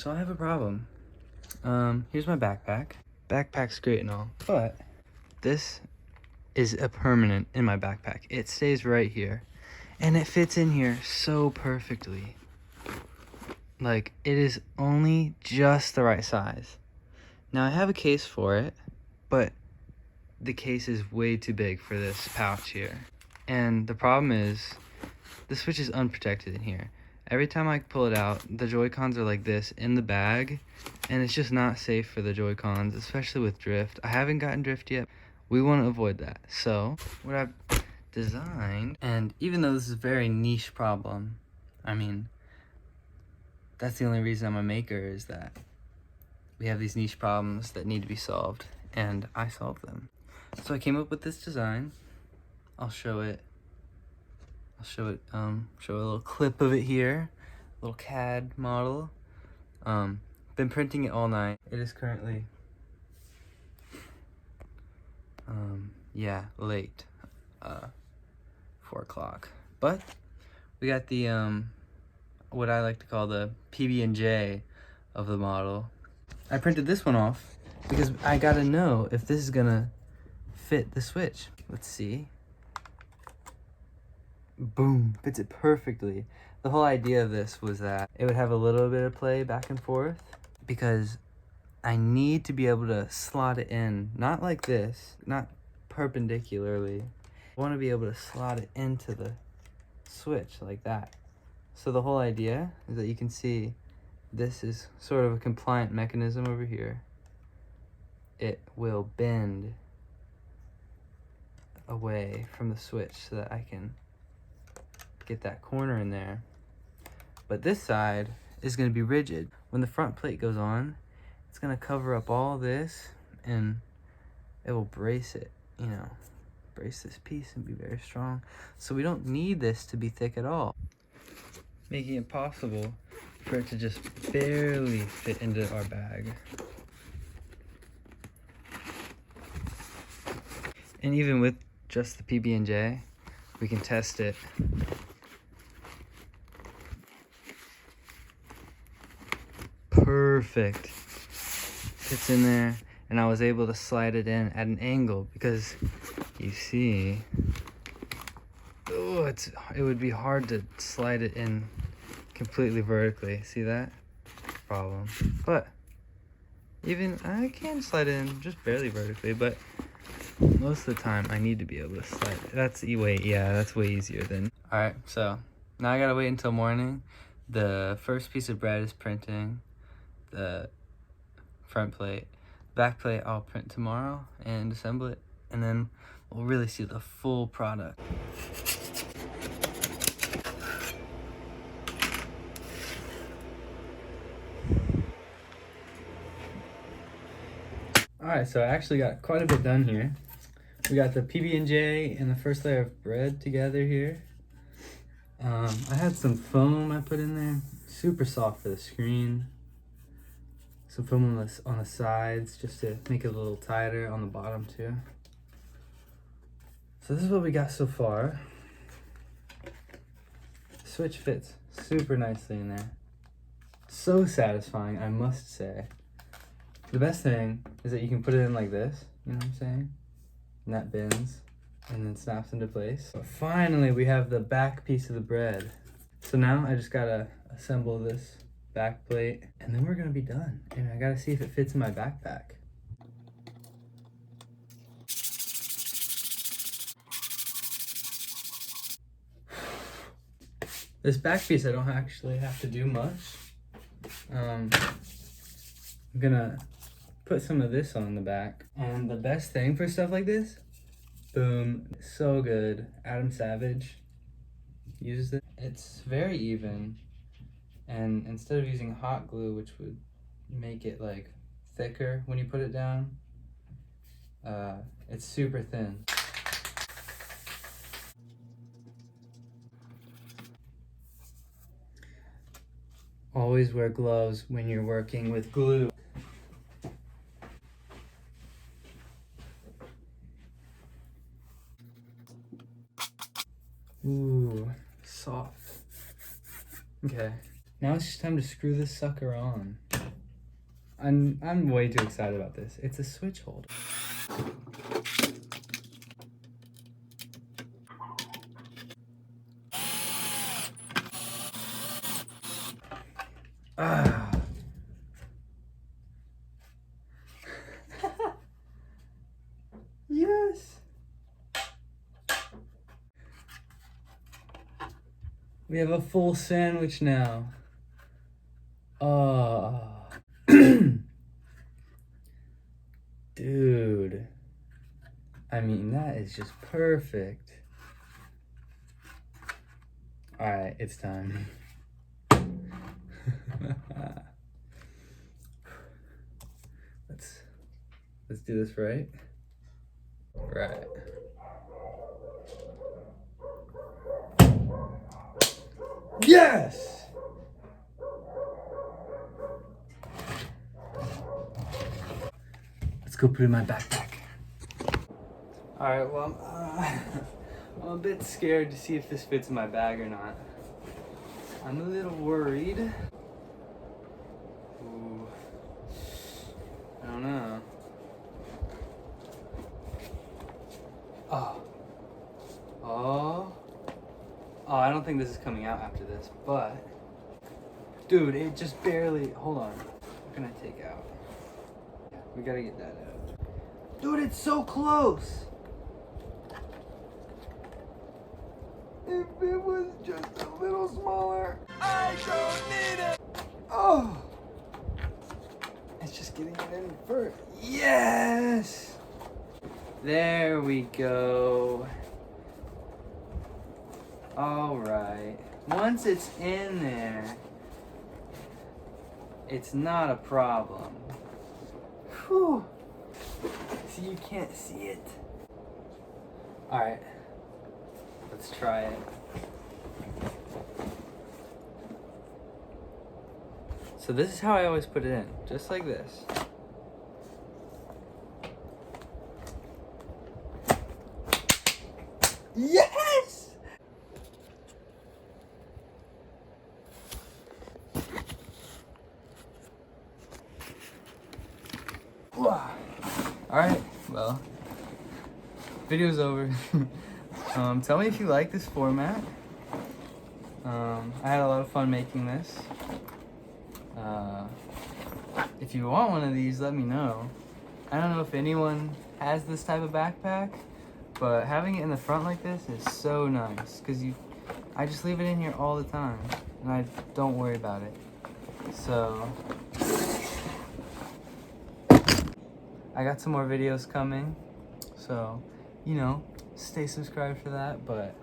So I have a problem. Here's my backpack. Backpack's great and all, but this is a permanent in my backpack. It stays right here, and it fits in here so perfectly. Like, it is only just the right size. Now I have a case for it, but the case is way too big for this pouch here. And the problem is, the Switch is unprotected in here. Every time I pull it out, the Joy-Cons are like this in the bag, and it's just not safe for the Joy-Cons, especially with drift. I haven't gotten drift yet. We want to avoid that. So, what I've designed, and even though this is a very niche problem, I mean, that's the only reason I'm a maker, is that we have these niche problems that need to be solved, and I solve them. So I came up with this design. I'll show it. Show a little clip of it here, a little CAD model. Been printing it all night. It is currently, late, 4 o'clock. But we got the, what I like to call the PB&J of the model. I printed this one off because I gotta know if this is gonna fit the Switch. Let's see. Boom, fits it perfectly. The whole idea of this was that it would have a little bit of play back and forth, because I need to be able to slot it in, not like this, not perpendicularly. I want to be able to slot it into the Switch like that. So the whole idea is that you can see this is sort of a compliant mechanism over here. It will bend away from the Switch so that I can get that corner in there. But this side is going to be rigid. When the front plate goes on, it's going to cover up all this, and it will brace it, brace this piece and be very strong. So we don't need this to be thick at all, making it possible for it to just barely fit into our bag. And even with just the PB&J, we can test it. Perfect. Fits in there, and I was able to slide it in at an angle because you see, it would be hard to slide it in completely vertically. See that? Problem. But even I can slide it in just barely vertically, but most of the time I need to be able to slide it. That's way easier than. Alright, so now I gotta wait until morning. The first piece of bread is printing. The front plate. Back plate I'll print tomorrow and assemble it, and then we'll really see the full product. Alright, so I actually got quite a bit done here. We got the PB&J and the first layer of bread together here. I had some foam I put in there, super soft for the screen. Some foam on the sides just to make it a little tighter on the bottom too. So this is what we got so far. Switch fits super nicely in there. So satisfying, I must say. The best thing is that you can put it in like this, you know what I'm saying? And that bends and then snaps into place. But finally we have the back piece of the bread. So now I just gotta assemble this back plate, and then we're gonna be done. And I gotta see if it fits in my backpack. This back piece, I don't actually have to do much. I'm gonna put some of this on the back. And the best thing for stuff like this, boom, so good. Adam Savage uses it. It's very even. And instead of using hot glue, which would make it like thicker when you put it down, it's super thin. Always wear gloves when you're working with glue. Ooh, soft. Okay, Now it's just time to screw this sucker on. I'm way too excited about this. It's a switch holder. Ah. Yes. We have a full sandwich now. Oh. Dude. I mean, that is just perfect. All right, it's time. Let's do this right. Right. Yes! Let's go put it in my backpack. All right, well, I'm a bit scared to see if this fits in my bag or not. I'm a little worried. Ooh. I don't know. Oh, I don't think this is coming out after this, but dude, it just barely, hold on. What can I take out? Yeah, we gotta get that out. Dude, it's so close. If it was just a little smaller, I don't need it. Oh, it's just getting it in first. Yes, there we go. All right, once it's in there, it's not a problem. Whew. See, you can't see it. All right, let's try it. So this is how I always put it in, just like this. Yes! Alright, well, video's over. Tell me if you like this format. I had a lot of fun making this. If you want one of these, let me know. I don't know if anyone has this type of backpack, but having it in the front like this is so nice because I just leave it in here all the time and I don't worry about it. So I got some more videos coming, so you know, stay subscribed for that. But